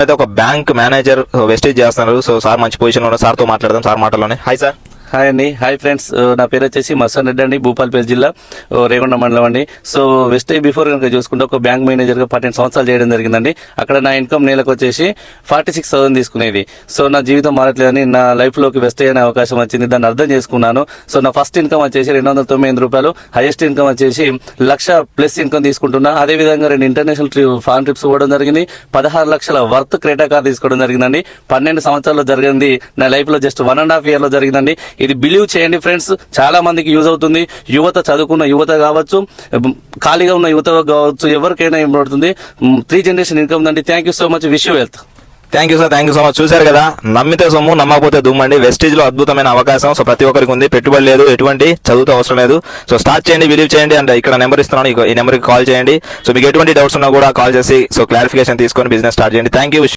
అయితే ఒక bank manager wastage చేస్తున్నారు. సో సార్ మంచి పొజిషన్ లో సార్ తో మాట్లాడదాం. సార్ మాటలోనే. Hi sir. హాయ్ అండి. Hi friends. నా పేరు వచ్చేసి మస్తాన్ రెడ్డి అండి, భూపాలపల్లి జిల్లా రేగొండ మండలం అండి. సో వెస్టేజ్ బిఫోర్ కనుక చూసుకుంటే ఒక బ్యాంక్ మేనేజర్ గా 12 సంవత్సరాలు చేయడం జరిగిందండి. అక్కడ నా ఇన్కమ్ నెలకు వచ్చేసి 46,000 తీసుకునేది. సో నా జీవితం మారట్లేదని నా లైఫ్ లోకి వెస్టేజ్ అనే అవకాశం వచ్చింది. దాన్ని అర్థం చేసుకున్నాను. సో నా ఫస్ట్ ఇన్కమ్ వచ్చేసి 298 రూపాయలు, హైయెస్ట్ ఇన్కమ్ వచ్చేసి 1,00,000+ ఇన్కమ్ తీసుకుంటున్నా. అదే విధంగా 2 ఇంటర్నేషనల్ ఫారెన్ ట్రిప్స్ పోవడం జరిగింది. 16 లక్షల వర్త్ క్రెటా కార్ తీసుకోవడం జరిగిందండి. 12 సంవత్సరాల్లో జరిగింది. నా లైఫ్ లో జస్ట్ 1.5 year లో జరిగిందండి. ఇది బిలీవ్ చేయండి ఫ్రెండ్స్, చాలా మందికి యూజ్ అవుతుంది. యువత, చదువుకున్న యువత కావచ్చు, ఖాళీగా ఉన్న యువత కావచ్చు, ఎవరికైనా ఏమవుతుంది. 3 generation ఇన్కమ్ అండి. Thank you so much. Wish you wealth. Thank you sir. Thank you so much. చూశారు కదా, నమ్మితే సొమ్ము నమ్మకపోతే దుమ్మండి. వెస్టేజ్ లో అద్భుతమైన అవకాశం. సో ప్రతి ఒక్కరికి ఉంది. పెట్టుబడి లేదు, ఎటువంటి చదువుతో అవసరం లేదు. సో స్టార్ట్ చేయండి, బిలీవ్ చేయండి. అండ్ ఇక్కడ నెంబర్ ఇస్తున్నాను, ఈ నెంబర్కి కాల్ చేయండి. సో మీకు ఎటువంటి డౌట్స్ ఉన్నా కూడా కాల్ చేసి సో క్లారిఫికేషన్ తీసుకొని బిజినెస్ స్టార్ట్ చేయండి. Thank you.